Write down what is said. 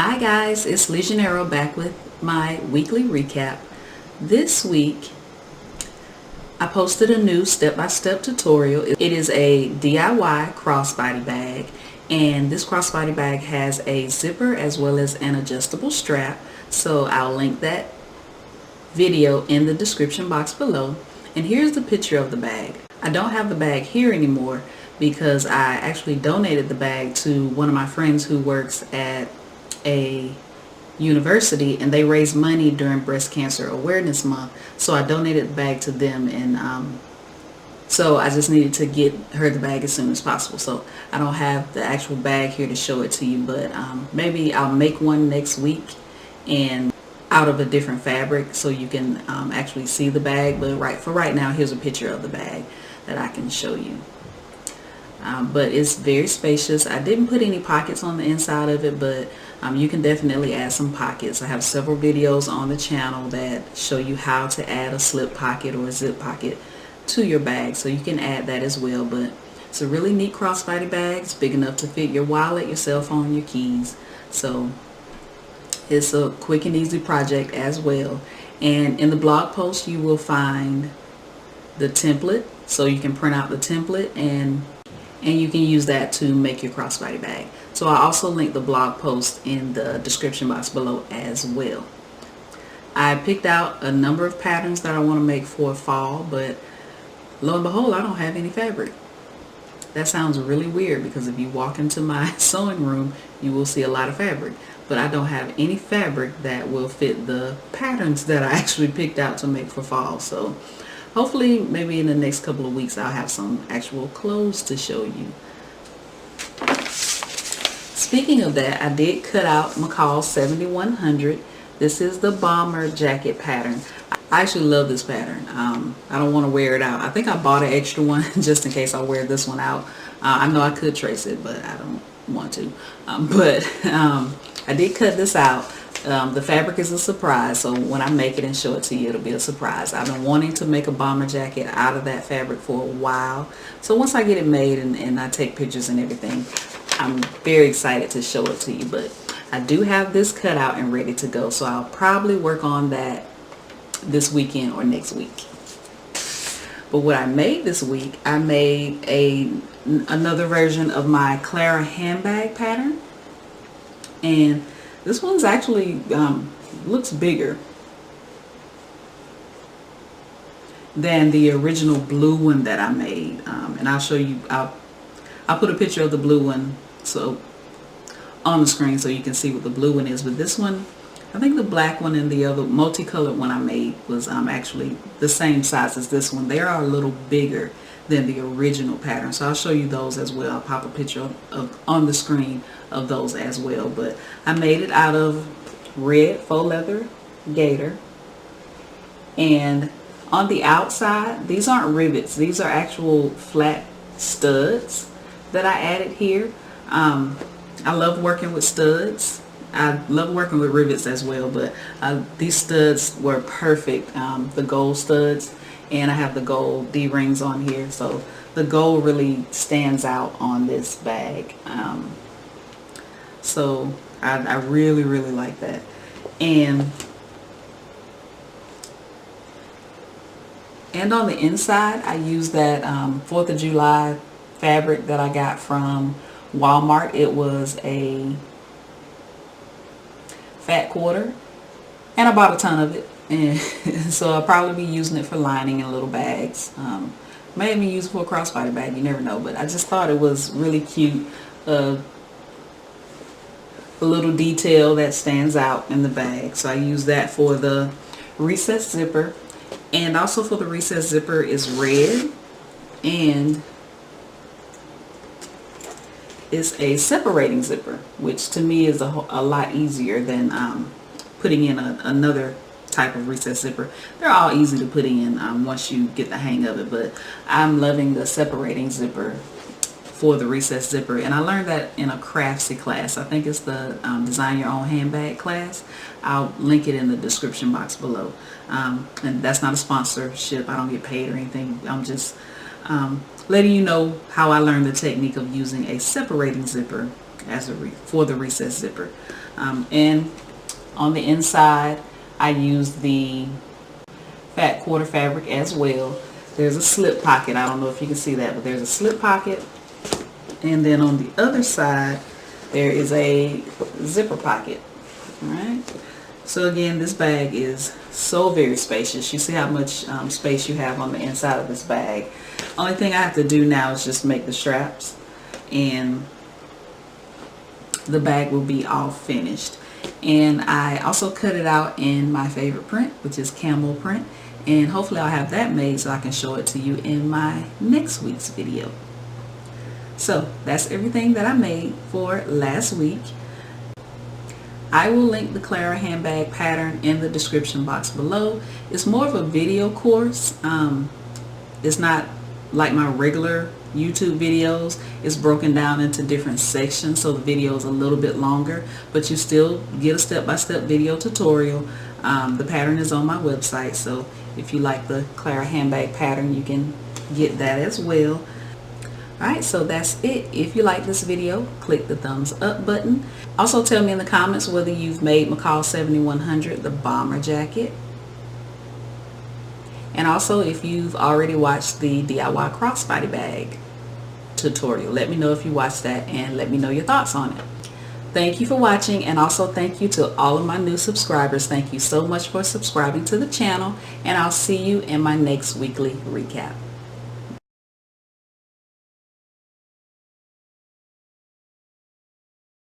Hi guys, it's Legionero back with my weekly recap. This week I posted a new step-by-step tutorial. It is a DIY crossbody bag, and this crossbody bag has a zipper as well as an adjustable strap. So I'll link that video in the description box below. And here's the picture of the bag. I don't have the bag here anymore because I actually donated the bag to one of my friends who works at a university, and they raise money during Breast Cancer Awareness Month. So I donated the bag to them, and so I just needed to get her the bag as soon as possible. So I don't have the actual bag here to show it to you, but maybe I'll make one next week and out of a different fabric so you can actually see the bag. But right now, here's a picture of the bag that I can show you. But it's very spacious. I didn't put any pockets on the inside of it, but you can definitely add some pockets. I have several videos on the channel that show you how to add a slip pocket or a zip pocket to your bag, so you can add that as well. But it's a really neat crossbody bag. It's big enough to fit your wallet, your cell phone, your keys. So it's a quick and easy project as well. And in the blog post you will find the template, so you can print out the template and you can use that to make your crossbody bag. So I also link the blog post in the description box below as well. I picked out a number of patterns that I want to make for fall, but lo and behold, I don't have any fabric. That sounds really weird because if you walk into my sewing room, you will see a lot of fabric, but I don't have any fabric that will fit the patterns that I actually picked out to make for fall. So hopefully maybe in the next couple of weeks I'll have some actual clothes to show you. Speaking of that, I did cut out McCall 7100. This is the bomber jacket pattern. I actually love this pattern. I don't want to wear it out. I think I bought an extra one just in case I wear this one out. I know I could trace it, but I don't want to. I did cut this out. The fabric is a surprise, so when I make it and show it to you, it'll be a surprise. I've been wanting to make a bomber jacket out of that fabric for a while, so once I get it made and I take pictures and everything, I'm very excited to show it to you. But I do have this cut out and ready to go, so I'll probably work on that this weekend or next week. But what I made this week, I made another version of my Clara handbag pattern, and this one's actually looks bigger than the original blue one that I made, and I'll show you. I'll put a picture of the blue one so on the screen so you can see what the blue one is. But this one, I think the black one and the other multicolored one I made was actually the same size as this one. They are a little bigger than the original pattern, so I'll show you those as well. I'll pop a picture of on the screen of those as well. But I made it out of red faux leather gator, and on the outside, these aren't rivets, these are actual flat studs that I added here. I love working with studs. I love working with rivets as well, but these studs were perfect. The gold studs, and I have the gold D-rings on here, so the gold really stands out on this bag. So I really like that. And on the inside, I use that 4th of July fabric that I got from Walmart. It was a fat quarter, and I bought a ton of it, and so I'll probably be using it for lining in little bags. May even use it for a crossbody bag, you never know. But I just thought it was really cute, a little detail that stands out in the bag, so I use that for the recessed zipper. And also for the recessed zipper is red, and it's a separating zipper, which to me is a lot easier than putting in another type of recessed zipper. They're all easy to put in once you get the hang of it, but I'm loving the separating zipper for the recessed zipper. And I learned that in a Craftsy class. I think it's the Design Your Own Handbag class. I'll link it in the description box below. And that's not a sponsorship. I don't get paid or anything. I'm just letting you know how I learned the technique of using a separating zipper for the recessed zipper. And on the inside, I used the fat quarter fabric as well. There's a slip pocket. I don't know if you can see that, but there's a slip pocket. And then on the other side, there is a zipper pocket. All right. So again, this bag is so very spacious. You see how much space you have on the inside of this bag. Only thing I have to do now is just make the straps, and the bag will be all finished. And I also cut it out in my favorite print, which is camel print, and hopefully I'll have that made so I can show it to you in my next week's video. So that's everything that I made for last week. I will link the Clara handbag pattern in the description box below. It's more of a video course. It's not like my regular YouTube videos. It's broken down into different sections, so the video is a little bit longer, but you still get a step-by-step video tutorial. The pattern is on my website, so if you like the Clara handbag pattern, you can get that as well. Alright, so that's it. If you like this video, click the thumbs up button. Also tell me in the comments whether you've made McCall 7100, the bomber jacket. And also if you've already watched the DIY crossbody bag tutorial. Let me know if you watched that and let me know your thoughts on it. Thank you for watching, and also thank you to all of my new subscribers. Thank you so much for subscribing to the channel, and I'll see you in my next weekly recap.